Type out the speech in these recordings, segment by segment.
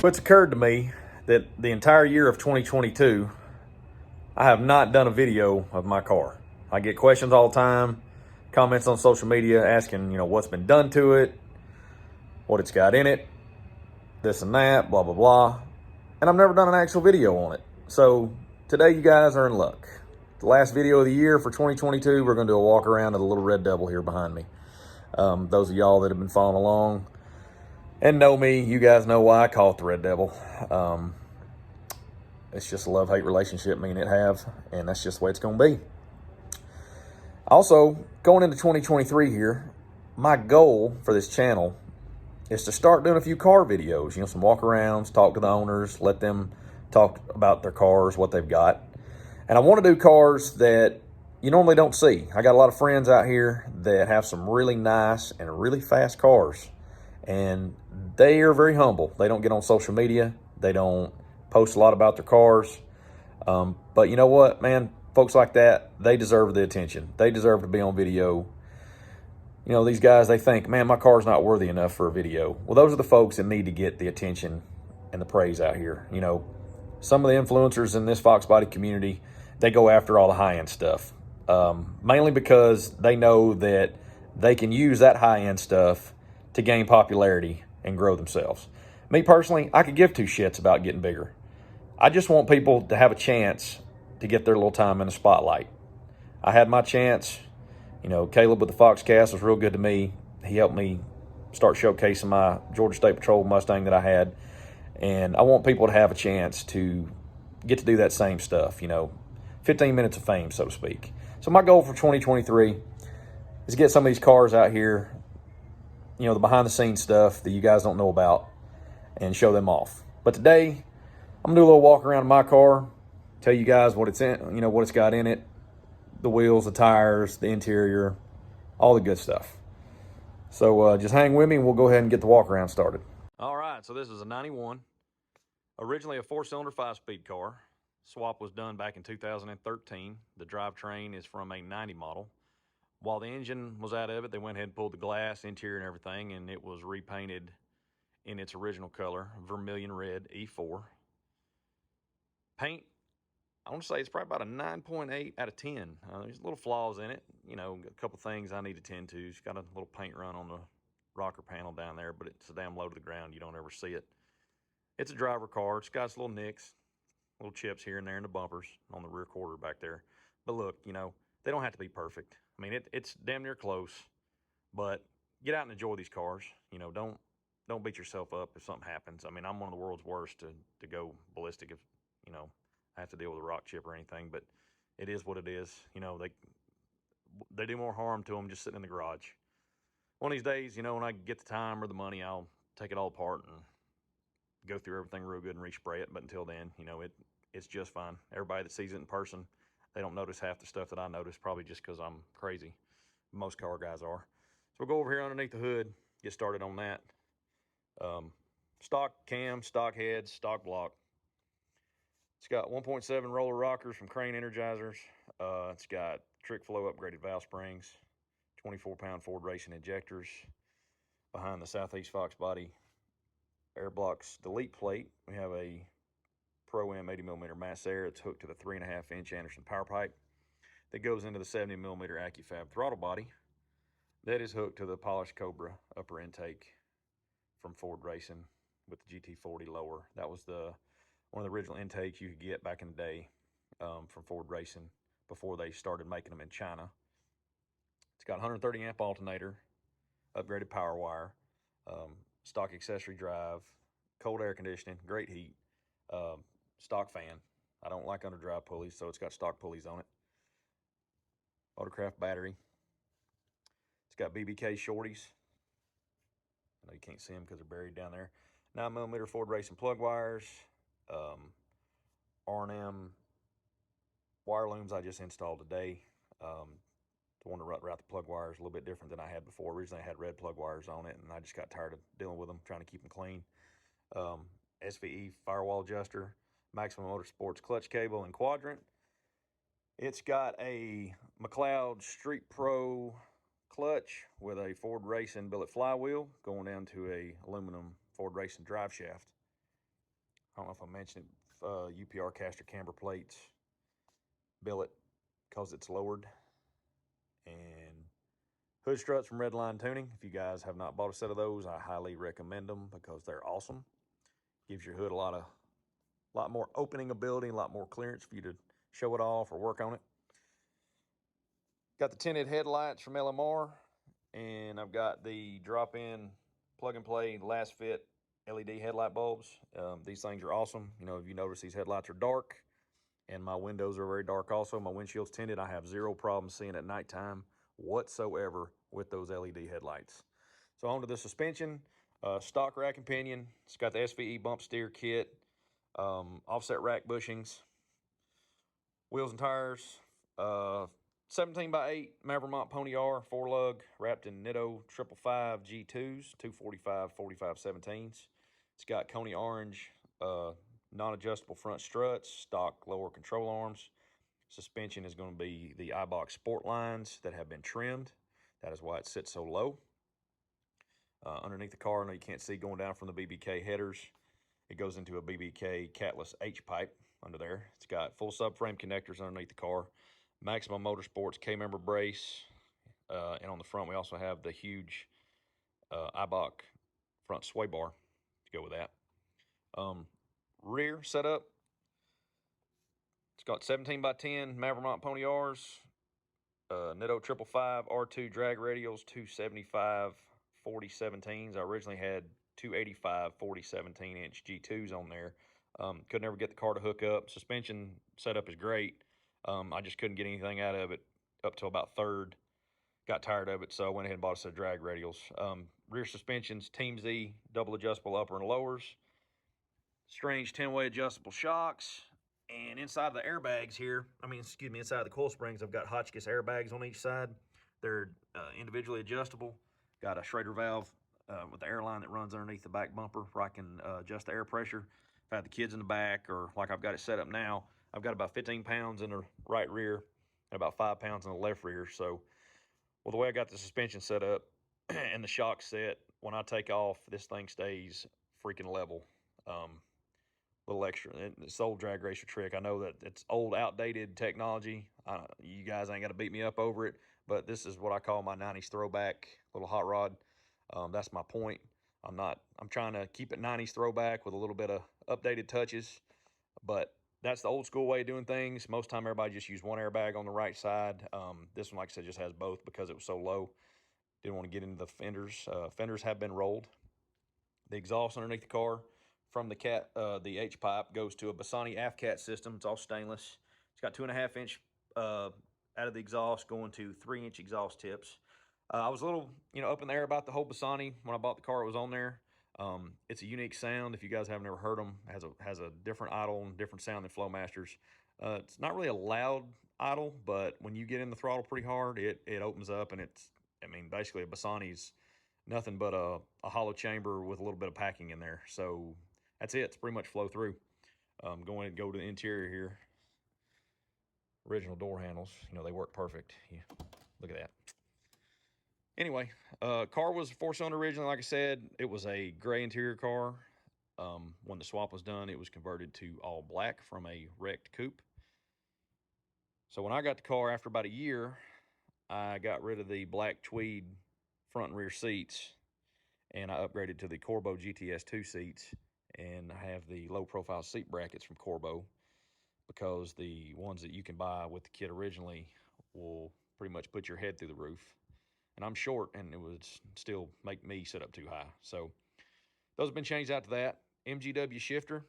it's occurred to me that the entire year of 2022, I have not done a video of my car. I get questions all the time, comments on social media asking, what's been done to it, what it's got in it, this and that, blah, blah, blah. And I've never done an actual video on it. So today you guys are in luck. The last video of the year for 2022, we're going to do a walk around of the little red devil here behind me. Those of y'all that have been following along and know me, you guys know why I call it the red devil. It's just a love-hate relationship me and it have, and that's just the way it's going to be. Also, going into 2023 here, my goal for this channel is to start doing a few car videos, some walk-arounds, talk to the owners, let them talk about their cars, what they've got. And I want to do cars that you normally don't see. I got a lot of friends out here that have some really nice and really fast cars, and they are very humble. They don't get on social media. They don't post a lot about their cars. But you know what, man? Folks like that, they deserve the attention. They deserve to be on video. These guys, they think, man, my car's not worthy enough for a video. Well, those are the folks that need to get the attention and the praise out here. Some of the influencers in this Foxbody community, they go after all the high-end stuff, mainly because they know that they can use that high-end stuff to gain popularity and grow themselves. Me personally, I could give two shits about getting bigger. I just want people to have a chance to get their little time in the spotlight. I had my chance. Caleb with the Foxcast was real good to me. He helped me start showcasing my Georgia State Patrol Mustang that I had. And I want people to have a chance to get to do that same stuff, 15 minutes of fame, so to speak. So my goal for 2023 is to get some of these cars out here, the behind-the-scenes stuff that you guys don't know about, and show them off. But today, I'm going to do a little walk around in my car, tell you guys what it's in, what it's got in it, the wheels, the tires, the interior, all the good stuff. So just hang with me and we'll go ahead and get the walk around started. All right, so this is a 91. Originally a 4-cylinder 5-speed car. Swap was done back in 2013. The drivetrain is from a 90 model. While the engine was out of it, they went ahead and pulled the glass, interior and everything, and it was repainted in its original color, vermilion red E4. Paint, I want to say it's probably about a 9.8 out of 10. There's little flaws in it. A couple things I need to tend to. It's got a little paint run on the rocker panel down there, but it's down low to the ground. You don't ever see it. It's a driver car. It's got its little nicks, little chips here and there in the bumpers on the rear quarter back there. But look, they don't have to be perfect. I mean, it's damn near close, but get out and enjoy these cars. Don't beat yourself up if something happens. I mean, I'm one of the world's worst to go ballistic if, I have to deal with a rock chip or anything, but it is what it is. They do more harm to them just sitting in the garage. One of these days, when I get the time or the money, I'll take it all apart and go through everything real good and respray it. But until then, it's just fine. Everybody that sees it in person, they don't notice half the stuff that I notice, probably just because I'm crazy. Most car guys are. So we'll go over here underneath the hood, get started on that. Stock cam, stock heads, stock block. It's got 1.7 roller rockers from Crane Energizers. It's got Trick Flow upgraded valve springs, 24-pound Ford Racing injectors. Behind the Southeast Foxbody air blocks delete plate, we have a Pro-M 80mm mass air. It's hooked to the 3.5-inch Anderson power pipe that goes into the 70mm AccuFab throttle body. That is hooked to the polished Cobra upper intake from Ford Racing with the GT40 lower. That was one of the original intakes you could get back in the day from Ford Racing before they started making them in China. It's got 130 amp alternator, upgraded power wire, stock accessory drive, cold air conditioning, great heat, stock fan. I don't like underdrive pulleys, so it's got stock pulleys on it. Autocraft battery. It's got BBK shorties. I know you can't see them because they're buried down there. 9mm Ford Racing plug wires. R&M wire looms I just installed today. The one to route the plug wires is a little bit different than I had before. Originally I had red plug wires on it, and I just got tired of dealing with them, trying to keep them clean. SVE firewall adjuster, Maximum Motorsports clutch cable and quadrant. It's got a McLeod Street Pro clutch with a Ford Racing billet flywheel going down to a aluminum Ford Racing drive shaft. I don't know if I mentioned it, UPR caster camber plates, billet, because it's lowered. And hood struts from Redline Tuning. If you guys have not bought a set of those, I highly recommend them because they're awesome. Gives your hood a lot more opening ability, a lot more clearance for you to show it off or work on it. Got the tinted headlights from LMR, and I've got the drop-in plug-and-play last fit LED headlight bulbs. These things are awesome. You know, if you notice, these headlights are dark, and my windows are very dark also. My windshield's tinted. I have zero problem seeing at nighttime whatsoever with those LED headlights. So on to the suspension. Stock rack and pinion. It's got the SVE bump steer kit, offset rack bushings, wheels and tires, 17x8 Mavermont Pony R 4-lug wrapped in Nitto 555 G2s, 245 45/17s. It's got Coney orange non-adjustable front struts, stock lower control arms. Suspension is going to be the iBox Sport lines that have been trimmed. That is why it sits so low. Underneath the car, I know you can't see going down from the BBK headers. It goes into a BBK catless H-pipe under there. It's got full subframe connectors underneath the car. Maximum Motorsports K-member brace. And on the front, we also have the huge iBox front sway bar to go with that. Rear setup. It's got 17x10 Mavermont Pony R's, Nitto 555 R2 drag radials, 275 40/17s. I originally had 285 40/17-inch G2s on there. Could never get the car to hook up. Suspension setup is great. I just couldn't get anything out of it up till about third. Got tired of it, so I went ahead and bought a set of drag radials. Rear suspensions, Team Z, double adjustable upper and lowers. Strange 10-way adjustable shocks. And inside the airbags here, inside the coil springs, I've got Hotchkiss airbags on each side. They're individually adjustable. Got a Schrader valve with the airline that runs underneath the back bumper where I can adjust the air pressure. If I have the kids in the back, or like I've got it set up now, I've got about 15 pounds in the right rear and about 5 pounds in the left rear. So, well, the way I got the suspension set up and the shock set, when I take off, this thing stays freaking level. Little extra. It's the old drag racer trick. I know that it's old, outdated technology. You guys ain't got to beat me up over it, but this is what I call my 90s throwback little hot rod. That's my point. I'm trying to keep it 90s throwback with a little bit of updated touches, but that's the old school way of doing things. Most time everybody just use one airbag on the right side. This one, like I said, just has both because it was so low. Didn't want to get into the fenders. Fenders have been rolled. The exhaust underneath the car from the H-pipe goes to a Bassani AFCAT system. It's all stainless. It's got 2.5-inch out of the exhaust going to 3-inch exhaust tips. I was a little, up in the air about the whole Bassani. When I bought the car, it was on there. It's a unique sound. If you guys haven't ever heard them, it has a different idle and different sound than Flowmasters. It's not really a loud idle, but when you get in the throttle pretty hard, it opens up, and basically a Bassani's nothing but a hollow chamber with a little bit of packing in there. So that's it. It's pretty much flow through. Go to the interior here. Original door handles. They work perfect. Yeah, look at that. Anyway, car was a 4-cylinder originally. Like I said, it was a gray interior car. When the swap was done, it was converted to all black from a wrecked coupe. So when I got the car after about a year, I got rid of the black tweed front and rear seats, and I upgraded to the Corbeau GTS2 seats, and I have the low-profile seat brackets from Corbeau because the ones that you can buy with the kit originally will pretty much put your head through the roof. And I'm short, and it would still make me sit up too high. So those have been changed out to that. MGW shifter,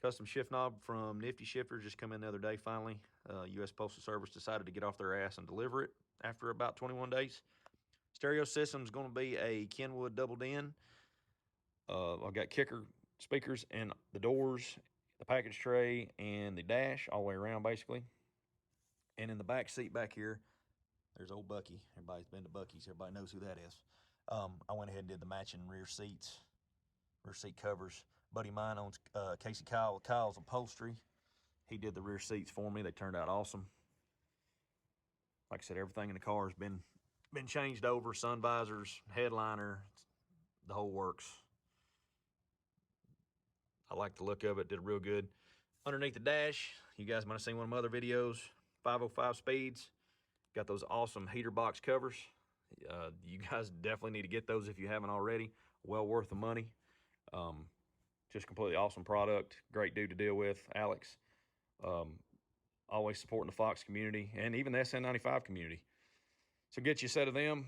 custom shift knob from Nifty Shifter, just come in the other day finally. U.S. Postal Service decided to get off their ass and deliver it after about 21 days. Stereo system is going to be a Kenwood double din. I've got kicker speakers in the doors, the package tray, and the dash all the way around basically. And in the back seat back here, there's old Bucky. Everybody's been to Bucky's. Everybody knows who that is. I went ahead and did the matching rear seats, rear seat covers. Buddy of mine owns Casey Kyle with Kyle's Upholstery. He did the rear seats for me. They turned out awesome. Like I said, everything in the car has been changed over. Sun visors, headliner, the whole works. I like the look of it. Did real good. Underneath the dash, you guys might have seen one of my other videos, 505 speeds. Got those awesome heater box covers. You guys definitely need to get those if you haven't already. Well worth the money. Just completely awesome product. Great dude to deal with, Alex. Always supporting the Fox community and even the SN95 community. So get you a set of them.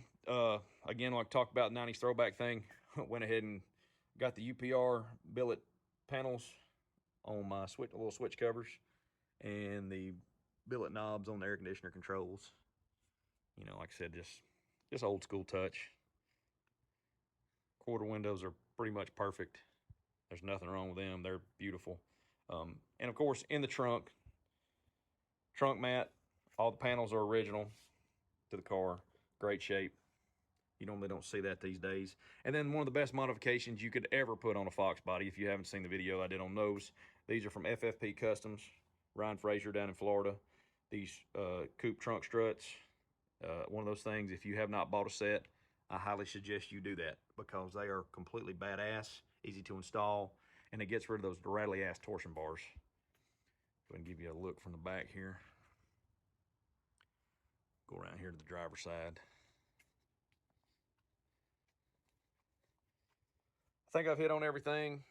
Again, like talked about the 90s throwback thing, went ahead and got the UPR billet panels on my little switch covers and the billet knobs on the air conditioner controls. You know, like I said, just old school touch. Quarter windows are pretty much perfect. There's nothing wrong with them. They're beautiful. And of course, in the trunk mat, all the panels are original to the car. Great shape. You normally don't see that these days. And then one of the best modifications you could ever put on a Foxbody, if you haven't seen the video I did on those, these are from FFP Customs, Ryan Fraser down in Florida. These coupe trunk struts, one of those things, if you have not bought a set, I highly suggest you do that because they are completely badass, easy to install, and it gets rid of those rattly-ass torsion bars. Go ahead and give you a look from the back here. Go around here to the driver's side. I think I've hit on everything.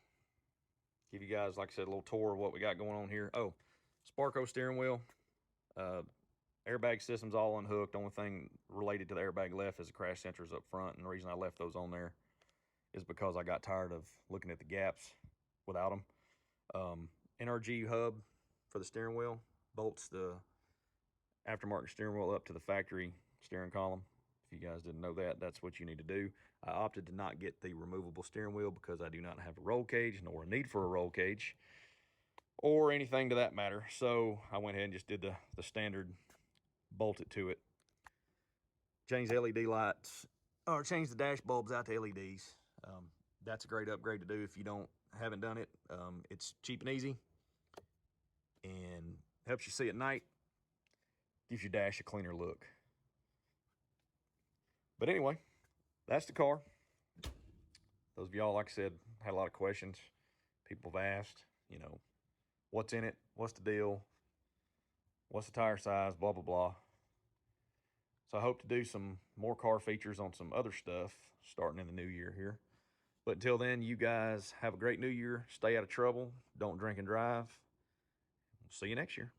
Give you guys, like I said, a little tour of what we got going on here. Oh, Sparco steering wheel. Airbag system's all unhooked. Only thing related to the airbag left is the crash sensors up front. And the reason I left those on there is because I got tired of looking at the gaps without them. NRG hub for the steering wheel. Bolts the aftermarket steering wheel up to the factory steering column. If you guys didn't know that, that's what you need to do. I opted to not get the removable steering wheel because I do not have a roll cage, nor a need for a roll cage, or anything to that matter. So I went ahead and just did the standard, bolted to it. Change the LED lights, or change the dash bulbs out to LEDs. That's a great upgrade to do if you haven't done it. It's cheap and easy, and helps you see at night. Gives your dash a cleaner look. But anyway, that's the car. Those of y'all, like I said, had a lot of questions. People have asked, you know, what's in it? What's the deal? What's the tire size? Blah, blah, blah. So I hope to do some more car features on some other stuff starting in the new year here. But until then, you guys have a great new year. Stay out of trouble. Don't drink and drive. We'll see you next year.